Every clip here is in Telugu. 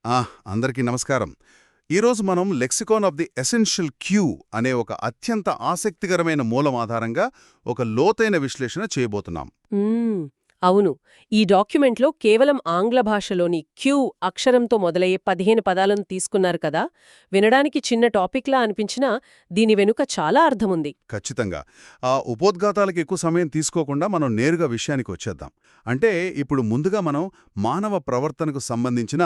అందరికీ నమస్కారం. ఈరోజు మనం lexicon of the essential queue అనే ఒక అత్యంత ఆసక్తికరమైన మూలం ఆధారంగా ఒక లోతైన విశ్లేషణ చేయబోతున్నాం. అవును. ఈ డాక్యుమెంట్లో కేవలం ఆంగ్ల భాషలోని క్యూ అక్షరంతో మొదలయ్యే 15 పదాలను తీసుకున్నారు కదా. వినడానికి చిన్న టాపిక్లా అనిపించినా దీని వెనుక చాలా అర్థముంది. ఖచ్చితంగా. ఆ ఉపోద్ఘాతాలకు ఎక్కువ సమయం తీసుకోకుండా మనం నేరుగా విషయానికి వచ్చేద్దాం. అంటే ఇప్పుడు ముందుగా మనం మానవ ప్రవర్తనకు సంబంధించిన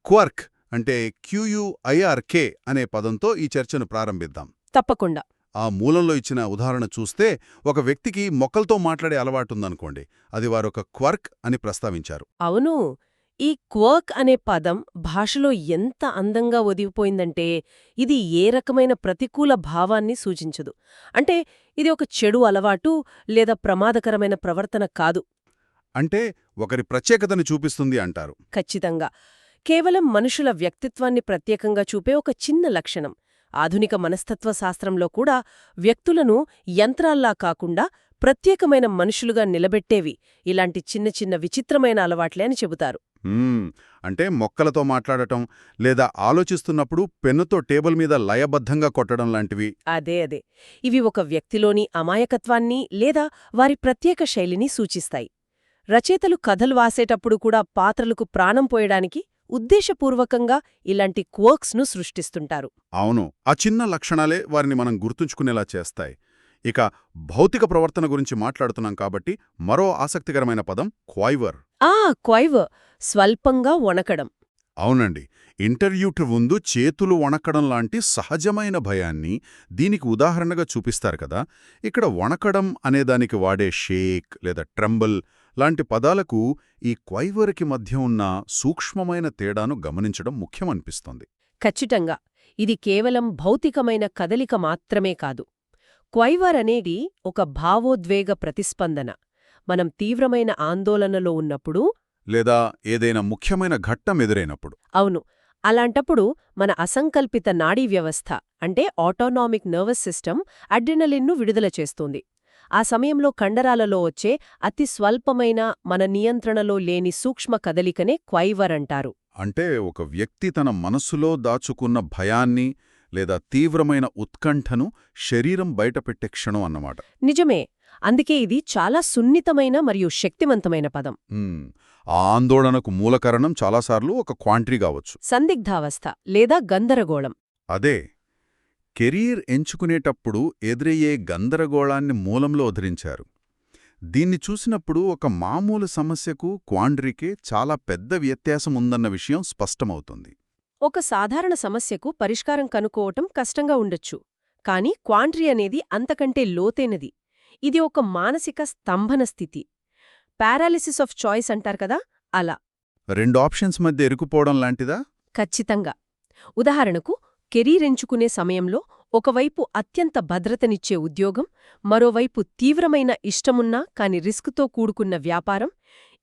క్వర్క్ అంటే క్యూయుఐఆర్కే అనే పదంతో ఈ చర్చను ప్రారంభిద్దాం. తప్పకుండా. ఆ మూలంలో ఇచ్చిన ఉదాహరణ చూస్తే ఒక వ్యక్తికి మొక్కలతో మాట్లాడే అలవాటుందనుకోండి, అది వారొక క్వర్క్ అని ప్రస్తావించారు. అవును. ఈ క్వర్క్ అనే పదం భాషలో ఎంత అందంగా ఒదిగిపోయిందంటే ఇది ఏ రకమైన ప్రతికూల భావాన్ని సూచించదు. అంటే ఇది ఒక చెడు అలవాటు లేదా ప్రమాదకరమైన ప్రవర్తన కాదు. అంటే ఒకరి ప్రత్యేకతని చూపిస్తుంది అంటారు. ఖచ్చితంగా. కేవలం మనుషుల వ్యక్తిత్వాన్ని ప్రత్యేకంగా చూపే ఒక చిన్న లక్షణం. ఆధునిక మనస్తత్వ శాస్త్రంలో కూడా వ్యక్తులను యంత్రాల్లా కాకుండా ప్రత్యేకమైన మనుషులుగా నిలబెట్టేవి ఇలాంటి చిన్న చిన్న విచిత్రమైన అలవాట్లే అని చెబుతారు. అంటే మొక్కలతో మాట్లాడటం లేదా ఆలోచిస్తున్నప్పుడు పెన్నుతో టేబుల్ మీద లయబద్ధంగా కొట్టడం లాంటివి. అదే. ఇవి ఒక వ్యక్తిలోని అమాయకత్వాన్ని లేదా వారి ప్రత్యేక శైలిని సూచిస్తాయి. రచయితలు కథలు వాసేటప్పుడు కూడా పాత్రలకు ప్రాణం పోయడానికి ఉద్దేశపూర్వకంగా ఇలాంటి క్వర్క్స్ను సృష్టిస్తుంటారు. అవును, ఆ చిన్న లక్షణాలే వారిని మనం గుర్తుంచుకునేలా చేస్తాయి. ఇక భౌతిక ప్రవర్తన గురించి మాట్లాడుతున్నాం కాబట్టి మరో ఆసక్తికరమైన పదం క్వైవర్. క్వైవర్ స్వల్పంగా వణకడం. అవునండి, ఇంటర్వ్యూకి ముందు చేతులు వణకడం లాంటి సహజమైన భయాన్ని దీనికి ఉదాహరణగా చూపిస్తారు కదా. ఇక్కడ వణకడం అనేదానికి వాడే షేక్ లేదా ట్రెంబల్ లాంటి పదాలకు ఈ క్వైవర్కి మధ్య ఉన్న సూక్ష్మమైన తేడాను గమనించడం ముఖ్యమనిపిస్తోంది. ఖచ్చితంగా. ఇది కేవలం భౌతికమైన కదలిక మాత్రమే కాదు. క్వైవర్ అనేది ఒక భావోద్వేగ ప్రతిస్పందన. మనం తీవ్రమైన ఆందోళనలో ఉన్నప్పుడు లేదా ఏదైనా ముఖ్యమైన ఘట్టం ఎదురైనప్పుడు. అవును, అలాంటప్పుడు మన అసంకల్పిత నాడీ వ్యవస్థ అంటే ఆటోనామిక్ నర్వస్ సిస్టమ్ అడ్రినలిన్ను విడుదల చేస్తుంది. ఆ సమయంలో కండరాలలో వచ్చే అతి స్వల్పమైన మన నియంత్రణలో లేని సూక్ష్మ కదలికనే క్వైవర్ అంటారు. అంటే ఒక వ్యక్తి తన మనస్సులో దాచుకున్న భయాన్ని లేదా తీవ్రమైన ఉత్కంఠను శరీరం బయటపెట్టే క్షణం అన్నమాట. నిజమే. అందుకే ఇది చాలా సున్నితమైన మరియు శక్తివంతమైన పదం. ఆ ఆందోళనకు మూలకరణం చాలాసార్లు ఒక క్వాంట్రీ కావచ్చు, సందిగ్ధావస్థ లేదా గందరగోళం. అదే కెరీర్ ఎంచుకునేటప్పుడు ఎదురయ్యే గందరగోళాన్ని మూలంలో ఉదరించారు. దీన్ని చూసినప్పుడు ఒక మామూలు సమస్యకు క్వాండ్రీకే చాలా పెద్ద వ్యత్యాసం ఉందన్న విషయం స్పష్టమవుతుంది. ఒక సాధారణ సమస్యకు పరిష్కారం కనుక్కోవటం కష్టంగా ఉండొచ్చు, కానీ క్వాండ్రీ అనేది అంతకంటే లోతైనది. ఇది ఒక మానసిక స్తంభన స్థితి. పారాలిసిస్ ఆఫ్ చాయిస్ అంటారు కదా, అలా. రెండు ఆప్షన్స్ మధ్య ఇరుకుపోవడం లాంటిదా? ఖచ్చితంగా. ఉదాహరణకు కెరీర్ ఎంచుకునే సమయంలో ఒకవైపు అత్యంత భద్రతనిచ్చే ఉద్యోగం, మరోవైపు తీవ్రమైన ఇష్టమున్నా కాని రిస్కుతో కూడుకున్న వ్యాపారం.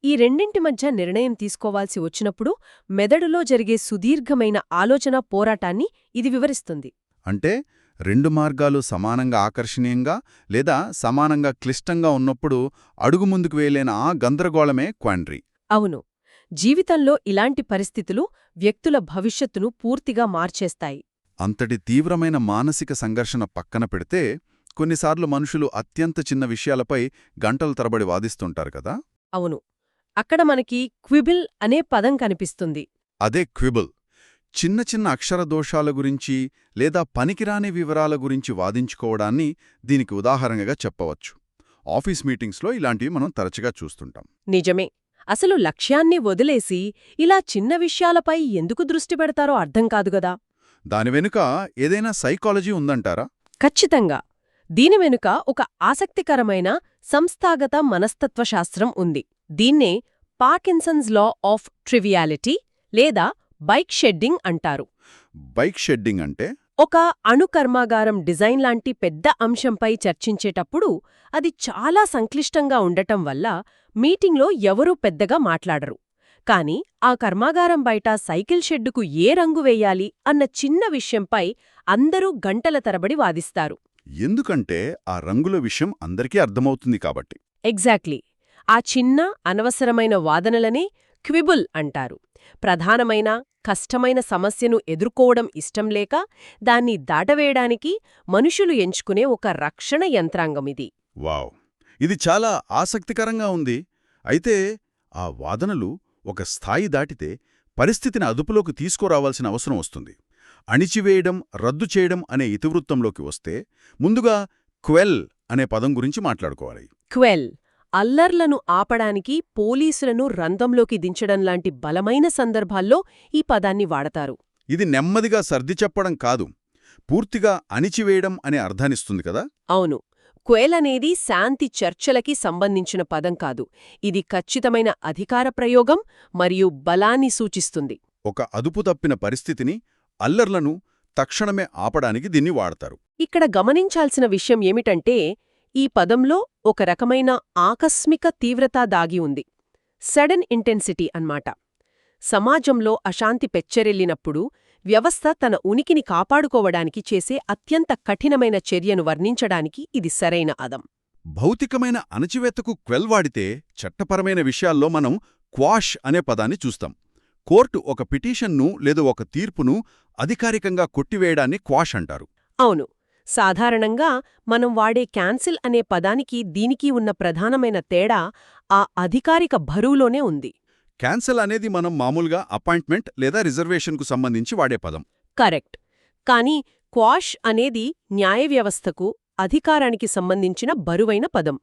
ఈ రెండింటి మధ్య నిర్ణయం తీసుకోవాల్సి వచ్చినప్పుడు మెదడులో జరిగే సుదీర్ఘమైన ఆలోచన పోరాటాన్ని ఇది వివరిస్తుంది. అంటే రెండు మార్గాలు సమానంగా ఆకర్షణీయంగా లేదా సమానంగా క్లిష్టంగా ఉన్నప్పుడు అడుగు ముందుకు వేయలేని ఆ గందరగోళమే క్వాండ్రీ. అవును. జీవితంలో ఇలాంటి పరిస్థితులు వ్యక్తుల భవిష్యత్తును పూర్తిగా మార్చేస్తాయి. అంతటి తీవ్రమైన మానసిక సంఘర్షణ పక్కన పెడితే కొన్నిసార్లు మనుషులు అత్యంత చిన్న విషయాలపై గంటల తరబడి వాదిస్తుంటారు కదా. అవును. అక్కడ మనకి క్విబిల్ అనే పదం కనిపిస్తుంది. అదే క్విబుల్. చిన్న చిన్న అక్షర దోషాల గురించి లేదా పనికిరాని వివరాల గురించి వాదించుకోవడాన్ని దీనికి ఉదాహరణగా చెప్పవచ్చు. ఆఫీస్ మీటింగ్స్లో ఇలాంటివి మనం తరచుగా చూస్తుంటాం. నిజమే. అసలు లక్ష్యాన్ని వదిలేసి ఇలా చిన్న విషయాలపై ఎందుకు దృష్టి పెడతారో అర్థం కాదుగదా. దాని వెనుక ఏదైనా సైకాలజీ ఉందంటారా? ఖచ్చితంగా. దీని వెనుక ఒక ఆసక్తికరమైన సంస్థాగత మనస్తత్వశాస్త్రం ఉంది. దీన్నే పార్కిన్సన్స్ లా ఆఫ్ ట్రివియాలిటీ లేదా బైక్ షెడ్డింగ్ అంటారు. బైక్ షెడ్డింగ్ అంటే ఒక అణుకర్మాగారం డిజైన్ లాంటి పెద్ద అంశంపై చర్చించేటప్పుడు అది చాలా సంక్లిష్టంగా ఉండటం వల్ల మీటింగ్లో ఎవరూ పెద్దగా మాట్లాడరు. కాని ఆ కర్మాగారం బయట సైకిల్ షెడ్డుకు ఏ రంగు వేయాలి అన్న చిన్న విషయంపై అందరూ గంటల తరబడి వాదిస్తారు. ఎందుకంటే ఆ రంగుల విషయం అందరికీ అర్థమవుతుంది కాబట్టి. ఎగ్జాక్ట్లీ. ఆ చిన్న అనవసరమైన వాదనలనే క్విబుల్ అంటారు. ప్రధానమైన కష్టమైన సమస్యను ఎదుర్కోవడం ఇష్టం లేక దాన్ని దాటవేయడానికి మనుషులు ఎంచుకునే ఒక రక్షణ యంత్రాంగమిది. వావ్! ఇది చాలా ఆసక్తికరంగా ఉంది. అయితే ఆ వాదనలు ఒక స్థాయి దాటితే పరిస్థితిని అదుపులోకి తీసుకురావాల్సిన అవసరం వస్తుంది. అణిచివేయడం, రద్దు చేయడం అనే ఇతివృత్తంలోకి వస్తే ముందుగా క్వెల్ అనే పదం గురించి మాట్లాడుకోవాలి. క్వెల్ అల్లర్లను ఆపడానికి పోలీసులను రంగంలోకి దించడంలాంటి బలమైన సందర్భాల్లో ఈ పదాన్ని వాడతారు. ఇది నెమ్మదిగా సర్ది చెప్పడం కాదు, పూర్తిగా అణిచివేయడం అనే అర్థాన్నిస్తుంది కదా. అవును, క్వెల్ అనేది శాంతి చర్చలకి సంబంధించిన పదం కాదు. ఇది ఖచ్చితమైన అధికార ప్రయోగం మరియు బలాన్ని సూచిస్తుంది. ఒక అదుపు తప్పిన పరిస్థితిని, అల్లర్లను తక్షణమే ఆపడానికి దీన్ని వాడతారు. ఇక్కడ గమనించాల్సిన విషయం ఏమిటంటే ఈ పదంలో ఒక రకమైన ఆకస్మిక తీవ్రత దాగి ఉంది. సడన్ ఇంటెన్సిటీ అన్నమాట. సమాజంలో అశాంతి పెచ్చెరెల్లినప్పుడు వ్యవస్థ తన ఉనికిని కాపాడుకోవడానికి చేసే అత్యంత కఠినమైన చర్యను వర్ణించడానికి ఇది సరైన అదం. భౌతికమైన అణచివేతకు క్వెల్ వాడితే చట్టపరమైన విషయాల్లో మనం క్వాష్ అనే పదాన్ని చూస్తాం. కోర్టు ఒక పిటిషన్ను లేదా ఒక తీర్పును అధికారికంగా కొట్టివేయడాన్ని క్వాష్ అంటారు. అవును, సాధారణంగా మనం వాడే క్యాన్సిల్ అనే పదానికి దీనికి ఉన్న ప్రధానమైన తేడా ఆ అధికారిక బరువులోనే ఉంది. క్యాన్సెల్ అనేది మనం మామూలుగా అపాయింట్మెంట్ లేదా రిజర్వేషన్కు సంబంధించి వాడే పదం. కరెక్ట్. కానీ క్వాష్ అనేది న్యాయ వ్యవస్థకు, అధికారానికి సంబంధించిన బరువైన పదం.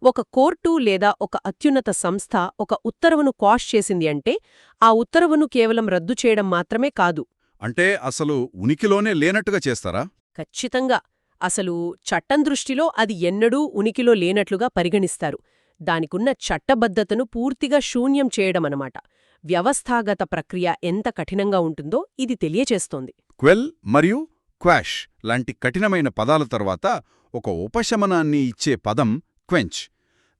ఒక కోర్టు లేదా ఒక అత్యున్నత సంస్థ ఒక ఉత్తర్వును క్వాష్ చేసింది అంటే ఆ ఉత్తర్వును కేవలం రద్దు చేయడం మాత్రమే కాదు. అంటే అసలు ఉనికిలోనే లేనట్టుగా చేస్తారా? ఖచ్చితంగా. అసలు చట్టం దృష్టిలో అది ఎన్నడూ ఉనికిలో లేనట్లుగా పరిగణిస్తారు. దానికున్న చట్టబద్ధతను పూర్తిగా శూన్యం చేయడమనమాట. వ్యవస్థాగత ప్రక్రియ ఎంత కఠినంగా ఉంటుందో ఇది తెలియచేస్తోంది. క్వెల్ మరియు క్వాష్ లాంటి కఠినమైన పదాల తర్వాత ఒక ఉపశమనాన్ని ఇచ్చే పదం క్వెంచ్.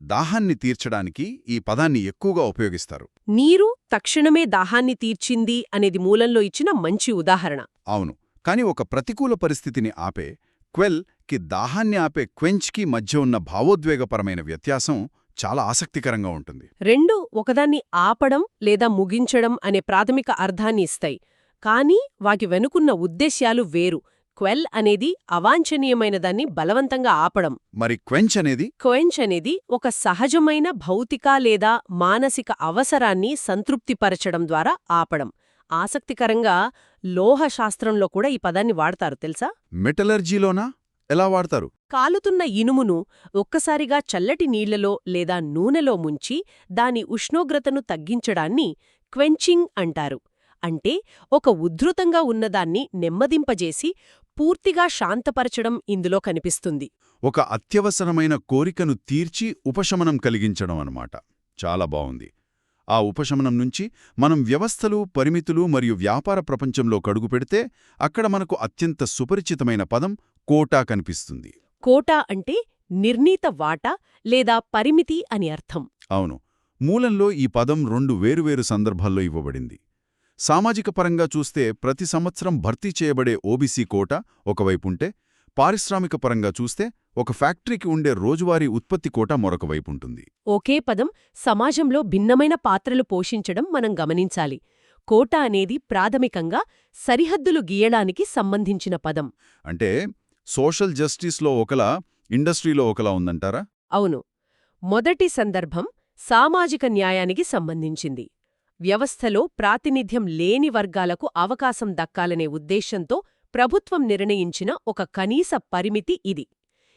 దాహాన్ని తీర్చడానికి ఈ పదాన్ని ఎక్కువగా ఉపయోగిస్తారు. నీరు తక్షణమే దాహాన్ని తీర్చింది అనేది మూలంలో ఇచ్చిన మంచి ఉదాహరణ. అవును, కాని ఒక ప్రతికూల పరిస్థితిని ఆపే క్వెల్ కి దాహాన్ని ఆపే క్వెంచ్కి మధ్య ఉన్న భావోద్వేగపరమైన వ్యత్యాసం చాలా ఆసక్తికరంగా ఉంటుంది. రెండు ఒకదాన్ని ఆపడం లేదా ముగించడం అనే ప్రాథమిక అర్థాన్ని ఇస్తాయి, కానీ వాటి వెనుకున్న ఉద్దేశ్యాలు వేరు. క్వెల్ అనేది అవాంఛనీయమైన దాన్ని బలవంతంగా ఆపడం. మరి క్వెంచ్ అనేది? క్వెంచ్ అనేది ఒక సహజమైన భౌతిక లేదా మానసిక అవసరాన్ని సంతృప్తిపరచడం ద్వారా ఆపడం. ఆసక్తికరంగా లోహశాస్త్రంలో కూడా ఈ పదాన్ని వాడతారు తెలుసా? మెటలర్జీలోనా? ఎలా వాడతారు? కాలుతున్న ఇనుమును ఒక్కసారిగా చల్లటి నీళ్లలో లేదా నూనెలో ముంచి దాని ఉష్ణోగ్రతను తగ్గించడాన్ని క్వెంచింగ్ అంటారు. అంటే ఒక ఉద్ధృతంగా ఉన్నదాన్ని నెమ్మదింపజేసి పూర్తిగా శాంతపరచడం ఇందులో కనిపిస్తుంది. ఒక అత్యవసరమైన కోరికను తీర్చి ఉపశమనం కలిగించడం అన్నమాట. చాలా బావుంది. ఆ ఉపశమనం నుంచి మనం వ్యవస్థలు, పరిమితులు మరియు వ్యాపార ప్రపంచంలో కడుగుపెడితే అక్కడ మనకు అత్యంత సుపరిచితమైన పదం కోటా కనిపిస్తుంది. కోటా అంటే నిర్ణీత వాటా లేదా పరిమితి అని అర్థం. అవును, మూలంలో ఈ పదం రెండు వేరువేరు సందర్భాల్లో ఇవ్వబడింది. సామాజిక పరంగా చూస్తే ప్రతి సంవత్సరం భర్తీ చేయబడే ఓబీసీ కోటా ఒకవైపుంటే, పారిశ్రామిక పరంగా చూస్తే ఒక ఫ్యాక్టరీకి ఉండే రోజువారీ ఉత్పత్తి కోటా మరొక వైపుంటుంది. ఒకే పదం సమాజంలో భిన్నమైన పాత్రలు పోషించడం మనం గమనించాలి. కోటా అనేది ప్రాథమికంగా సరిహద్దులు గీయడానికి సంబంధించిన పదం. అంటే సోషల్ జస్టిస్లో ఒకలా, ఇండస్ట్రీలో ఒకలా ఉందంటారా? అవును. మొదటి సందర్భం సామాజిక న్యాయానికి సంబంధించింది. వ్యవస్థలో ప్రాతినిధ్యం లేని వర్గాలకు అవకాశం దక్కాలనే ఉద్దేశంతో ప్రభుత్వం నిర్ణయించిన ఒక కనీస పరిమితి ఇది.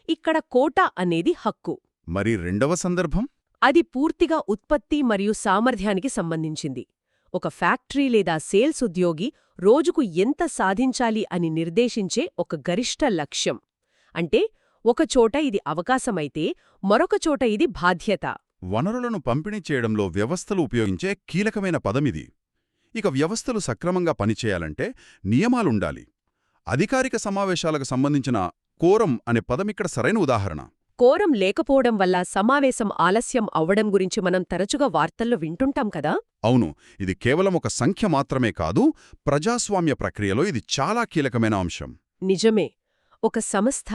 ఇక్కడ కోటా అనేది హక్కు. మరి రెండవ సందర్భం? అది పూర్తిగా ఉత్పత్తి మరియు సామర్థ్యానికి సంబంధించింది. ఒక ఫ్యాక్టరీ లేదా సేల్స్ ఉద్యోగి రోజుకు ఎంత సాధించాలి అని నిర్దేశించే ఒక గరిష్ట లక్ష్యం. అంటే ఒకచోట ఇది అవకాశమైతే మరొకచోట ఇది బాధ్యత. వనరులను పంపిణీ చేయడంలో వ్యవస్థలు ఉపయోగించే కీలకమైన పదమిది. ఇక వ్యవస్థలు సక్రమంగా పనిచేయాలంటే నియమాలుండాలి. అధికారిక సమావేశాలకు సంబంధించిన కోరం అనే పదమిక్కడ సరైన ఉదాహరణ. కోరం లేకపోవడం వల్ల సమావేశం ఆలస్యం అవ్వడం గురించి మనం తరచుగా వార్తల్లో వింటుంటాం కదా. అవును, ఇది కేవలం ఒక సంఖ్య మాత్రమే కాదు, ప్రజాస్వామ్య ప్రక్రియలో ఇది చాలా కీలకమైన అంశం. నిజమే. ఒక సంస్థ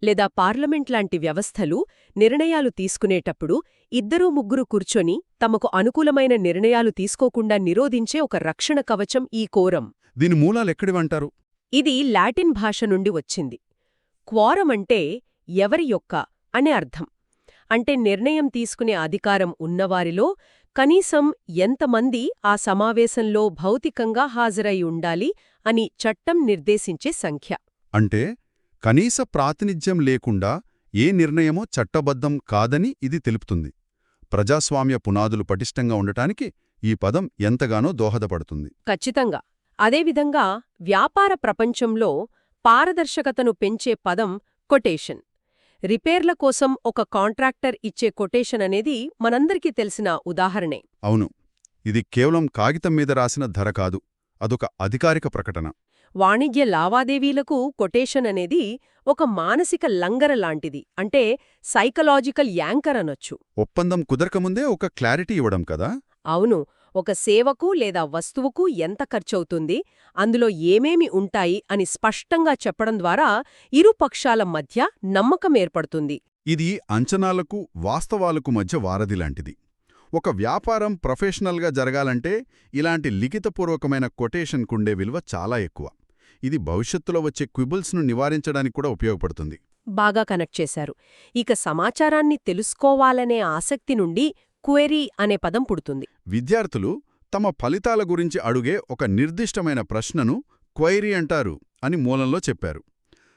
లేదా పార్లమెంట్ లాంటి వ్యవస్థలు నిర్ణయాలు తీసుకునేటప్పుడు ఇద్దరూ ముగ్గురు కూర్చొని తమకు అనుకూలమైన నిర్ణయాలు తీసుకోకుండా నిరోధించే ఒక రక్షణ కవచం ఈ కోరం. దీని మూలాలెక్కడివంటారు? ఇది లాటిన్ భాష నుండి వచ్చింది. క్వారం అంటే ఎవరి యొక్క అనే అర్థం. అంటే నిర్ణయం తీసుకునే అధికారం ఉన్నవారిలో కనీసం ఎంతమంది ఆ సమావేశంలో భౌతికంగా హాజరై ఉండాలి అని చట్టం నిర్దేశించే సంఖ్య. అంటే కనీస ప్రాతినిధ్యం లేకుండా ఏ నిర్ణయమో చట్టబద్ధం కాదని ఇది తెలుపుతుంది. ప్రజాస్వామ్య పునాదులు పటిష్టంగా ఉండటానికి ఈ పదం ఎంతగానో దోహదపడుతుంది. ఖచ్చితంగా. అదేవిధంగా వ్యాపార ప్రపంచంలో పారదర్శకతను పెంచే పదం కొటేషన్. రిపేర్ల కోసం ఒక కాంట్రాక్టర్ ఇచ్చే కొటేషన్ అనేది మనందరికీ తెలిసిన ఉదాహరణే. అవును, ఇది కేవలం కాగితం మీద రాసిన ధర కాదు, అదొక అధికారిక ప్రకటన. వాణిజ్య లావాదేవీలకు కొటేషన్ అనేది ఒక మానసిక లంగర లాంటిది. అంటే సైకలాజికల్ యాంకర్ అనొచ్చు. ఒప్పందం కుదరకముందే ఒక క్లారిటీ ఇవ్వడం కదా. అవును. ఒక సేవకు లేదా వస్తువుకు ఎంత ఖర్చవుతుంది, అందులో ఏమేమి ఉంటాయి అని స్పష్టంగా చెప్పడం ద్వారా ఇరు పక్షాల మధ్య నమ్మకం ఏర్పడుతుంది. ఇది అంచనాలకు వాస్తవాలకు మధ్య వారధిలాంటిది. ఒక వ్యాపారం ప్రొఫెషనల్గా జరగాలంటే ఇలాంటి లిఖితపూర్వకమైన కొటేషన్కుండే విలువ చాలా ఎక్కువ. ఇది భవిష్యత్తులో వచ్చే క్విబుల్స్ను నివారించడానికి కూడా ఉపయోగపడుతుంది. బాగా కనెక్ట్ చేశారు. ఇక సమాచారాన్ని తెలుసుకోవాలనే ఆసక్తి నుండి క్వెరీ అనే పదం పుడుతుంది. విద్యార్థులు తమ ఫలితాల గురించి అడుగే ఒక నిర్దిష్టమైన ప్రశ్నను క్వైరీ అంటారు అని మూలంలో చెప్పారు.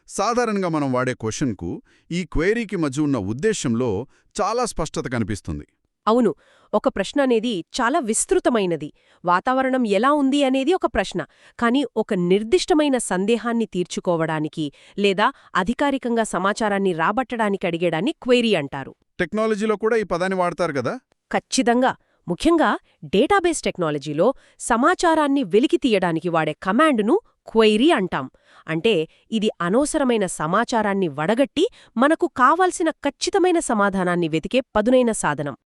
సాధారణంగా మనం వాడే క్వశ్చన్కు ఈ క్వైరీకి మధ్య ఉన్న ఉద్దేశంలో చాలా స్పష్టత కనిపిస్తుంది. అవును. ఒక ప్రశ్న అనేది చాలా విస్తృతమైనది. వాతావరణం ఎలా ఉంది అనేది ఒక ప్రశ్న. కానీ ఒక నిర్దిష్టమైన సందేహాన్ని తీర్చుకోవడానికి లేదా అధికారికంగా సమాచారాన్ని రాబట్టడానికి అడిగేదాన్ని క్వెరీ అంటారు. టెక్నాలజీలో కూడా ఈ పదాన్ని వాడతారు కదా. ఖచ్చితంగా. ముఖ్యంగా డేటాబేస్ టెక్నాలజీలో సమాచారాన్ని వెలికితీయడానికి వాడే కమాండును క్వెరీ అంటాం. అంటే ఇది అనవసరమైన సమాచారాన్ని వడగట్టి మనకు కావాల్సిన ఖచ్చితమైన సమాధానాన్ని వెతికే పదునైన సాధనం.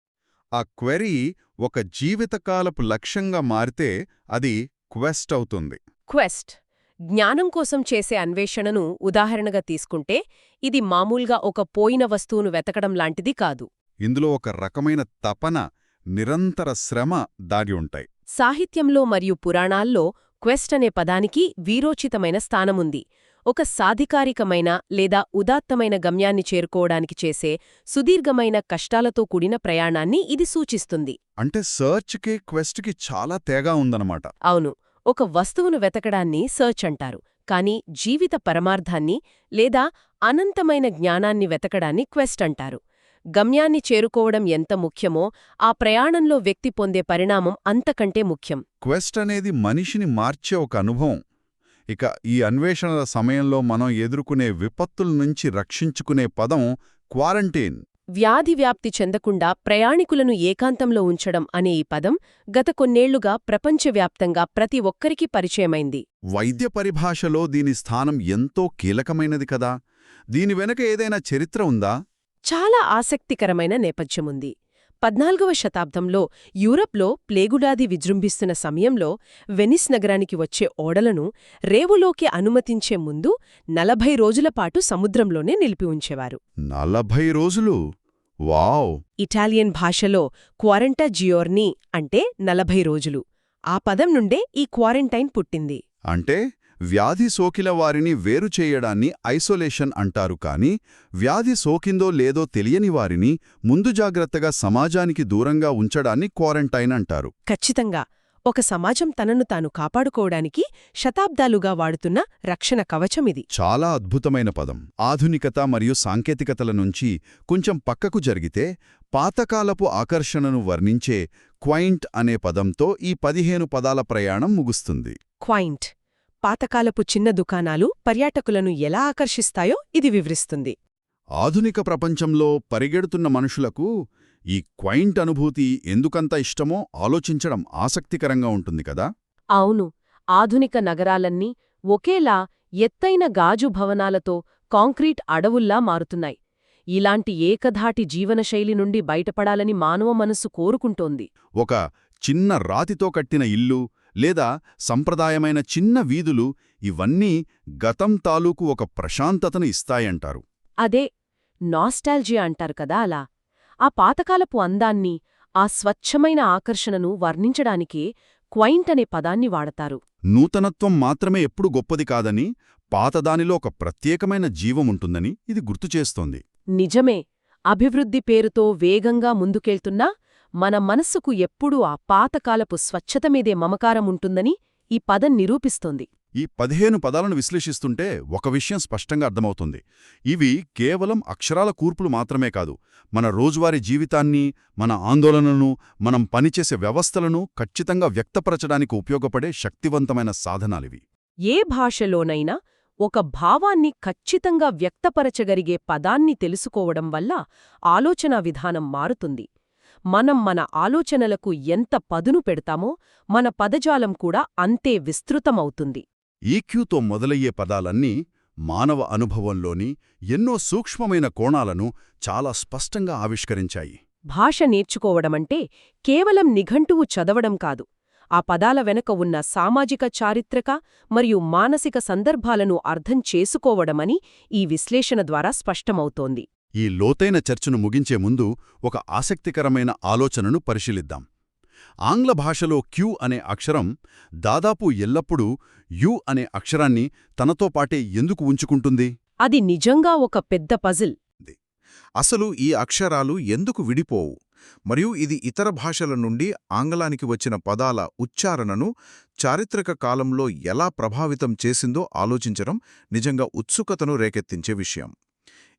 ఆ క్వెరీ ఒక జీవితకాలపు లక్ష్యంగా మారితే అది క్వెస్ట్ అవుతుంది. క్వెస్ట్ జ్ఞానం కోసం చేసే అన్వేషణను ఉదాహరణగా తీసుకుంటే ఇది మామూలుగా ఒక పోయిన వస్తువును వెతకడం లాంటిది కాదు. ఇందులో ఒక రకమైన తపన, నిరంతర శ్రమ దాగి ఉంటాయి. సాహిత్యంలో మరియు పురాణాల్లో క్వెస్ట్ అనే పదానికి వీరోచితమైన స్థానముంది. ఒక సాధికారికమైన లేదా ఉదాత్తమైన గమ్యాన్ని చేరుకోవడానికి చేసే సుదీర్ఘమైన కష్టాలతో కూడిన ప్రయాణాన్ని ఇది సూచిస్తుంది. అంటే సర్చ్కి క్వెస్ట్కి చాలా తేగా ఉందన్నమాట. అవును. ఒక వస్తువును వెతకడాన్ని సర్చ్ అంటారు. కానీ జీవిత పరమార్థాన్ని లేదా అనంతమైన జ్ఞానాన్ని వెతకడాన్ని క్వెస్ట్ అంటారు. గమ్యాన్ని చేరుకోవడం ఎంత ముఖ్యమో ఆ ప్రయాణంలో వ్యక్తి పొందే పరిణామం అంతకంటే ముఖ్యం. క్వెస్ట్ అనేది మనిషిని మార్చే ఒక అనుభవం. ఇక ఈ అన్వేషణల సమయంలో మనం ఎదుర్కొనే విపత్తుల నుంచి రక్షించుకునే పదం క్వారంటైన్. వ్యాధి వ్యాప్తి చెందకుండా ప్రయాణికులను ఏకాంతంలో ఉంచడం అనే ఈ పదం గత కొన్నేళ్లుగా ప్రపంచవ్యాప్తంగా ప్రతి ఒక్కరికీ పరిచయమైంది. వైద్య పరిభాషలో దీని స్థానం ఎంతో కీలకమైనది కదా. దీని వెనక ఏదైనా చరిత్ర ఉందా? చాలా ఆసక్తికరమైన నేపథ్యముంది. 14వ శతాబ్దంలో యూరప్లో ప్లేగుడాది విజృంభిస్తున్న సమయంలో వెనిస్ నగరానికి వచ్చే ఓడలను రేవులోకి అనుమతించే ముందు 40 రోజులపాటు సముద్రంలోనే నిలిపి ఉంచేవారు. 40 రోజులు? వావ్! ఇటాలియన్ భాషలో క్వారంటా జియోర్నీ అంటే 40 రోజులు. ఆ పదం నుండే ఈ క్వారంటైన్ పుట్టింది. అంటే వ్యాధి సోకిన వారిని వేరు చేయడాన్ని ఐసోలేషన్ అంటారు. కానీ వ్యాధి సోకిందో లేదో తెలియని వారిని ముందు జాగ్రత్తగా సమాజానికి దూరంగా ఉంచడాన్ని క్వారంటైన్ అంటారు. ఖచ్చితంగా. ఒక సమాజం తనను తాను కాపాడుకోవడానికి శతాబ్దాలుగా వాడుతున్న రక్షణ కవచమిది. చాలా అద్భుతమైన పదం. ఆధునికత మరియు సాంకేతికతల నుంచి కొంచెం పక్కకు జరిగితే పాతకాలపు ఆకర్షణను వర్ణించే క్వైంట్ అనే పదంతో ఈ 15 పదాల ప్రయాణం ముగుస్తుంది. క్వైంట్ పాతకాలపు చిన్న దుకాణాలు పర్యాటకులను ఎలా ఆకర్షిస్తాయో ఇది వివరిస్తుంది. ఆధునిక ప్రపంచంలో పరిగెడుతున్న మనుషులకు ఈ క్వైంట్ అనుభూతి ఎందుకంత ఇష్టమో ఆలోచించడం ఆసక్తికరంగా ఉంటుంది కదా. అవును. ఆధునిక నగరాలన్నీ ఒకేలా ఎత్తైన గాజు భవనాలతో కాంక్రీట్ అడవుల్లా మారుతున్నాయి. ఇలాంటి ఏకధాటి జీవనశైలి నుండి బయటపడాలని మానవ మనస్సు కోరుకుంటోంది. ఒక చిన్న రాతితో కట్టిన ఇల్లు లేదా సంప్రదాయమైన చిన్న వీధులు ఇవన్నీ గతం తాలూకు ఒక ప్రశాంతతను ఇస్తాయంటారు. అదే నాస్టాల్జియా అంటారు కదా అలా. ఆ పాతకాలపు అందాన్ని, ఆ స్వచ్ఛమైన ఆకర్షణను వర్ణించడానికే క్వైంట్ అనే పదాన్ని వాడతారు. నూతనత్వం మాత్రమే ఎప్పుడు గొప్పది కాదని, పాతదానిలో ఒక ప్రత్యేకమైన జీవముంటుందని ఇది గుర్తుచేస్తోంది. నిజమే. అభివృద్ధి పేరుతో వేగంగా ముందుకెళ్తున్నా మన మనస్సుకు ఎప్పుడూ ఆ పాతకాలపు స్వచ్ఛత మీదే మమకారముంటుందని ఈ పదం నిరూపిస్తోంది. ఈ 15 పదాలను విశ్లేషిస్తుంటే ఒక విషయం స్పష్టంగా అర్థమవుతుంది. ఇవి కేవలం అక్షరాల కూర్పులు మాత్రమే కాదు, మన రోజువారీ జీవితాన్ని, మన ఆందోళనను, మనం పనిచేసే వ్యవస్థలను ఖచ్చితంగా వ్యక్తపరచడానికి ఉపయోగపడే శక్తివంతమైన సాధనాలివి. ఏ భాషలోనైనా ఒక భావాన్ని ఖచ్చితంగా వ్యక్తపరచగలిగే పదాన్ని తెలుసుకోవడం వల్ల ఆలోచనా విధానం మారుతుంది. మనం మన ఆలోచనలకు ఎంత పదును పెడతామో మన పదజాలం కూడా అంతే విస్తృతమవుతుంది. ఈక్యూతో మొదలయ్యే పదాలన్నీ మానవ అనుభవంలోని ఎన్నో సూక్ష్మమైన కోణాలను చాలా స్పష్టంగా ఆవిష్కరించాయి. భాష నేర్చుకోవడమంటే కేవలం నిఘంటువు చదవడం కాదు, ఆ పదాల వెనుక ఉన్న సామాజిక చారిత్రక మరియు మానసిక సందర్భాలను అర్థం చేసుకోవడమని ఈ విశ్లేషణ ద్వారా స్పష్టమవుతోంది. ఈ లోతైన చర్చను ముగించే ముందు ఒక ఆసక్తికరమైన ఆలోచనను పరిశీలిద్దాం. ఆంగ్ల భాషలో క్యూ అనే అక్షరం దాదాపు ఎల్లప్పుడూ యు అనే అక్షరాన్ని తనతో పాటే ఎందుకు ఉంచుకుంటుంది? అది నిజంగా ఒక పెద్ద పజిల్. అసలు ఈ అక్షరాలు ఎందుకు విడిపోవు, మరియు ఇది ఇతర భాషల నుండి ఆంగ్లానికి వచ్చిన పదాల ఉచ్చారణను చారిత్రక కాలంలో ఎలా ప్రభావితం చేసిందో ఆలోచించడం నిజంగా ఉత్సుకతను రేకెత్తించే విషయం.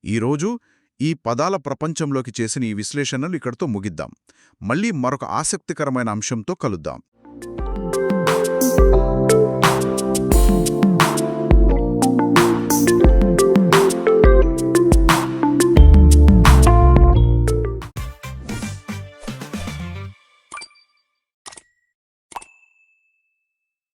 ఈరోజు ఈ పదాల ప్రపంచంలోకి చేసిన ఈ విశ్లేషణలు ఇక్కడితో ముగిద్దాం. మళ్ళీ మరొక ఆసక్తికరమైన అంశంతో కలుద్దాం.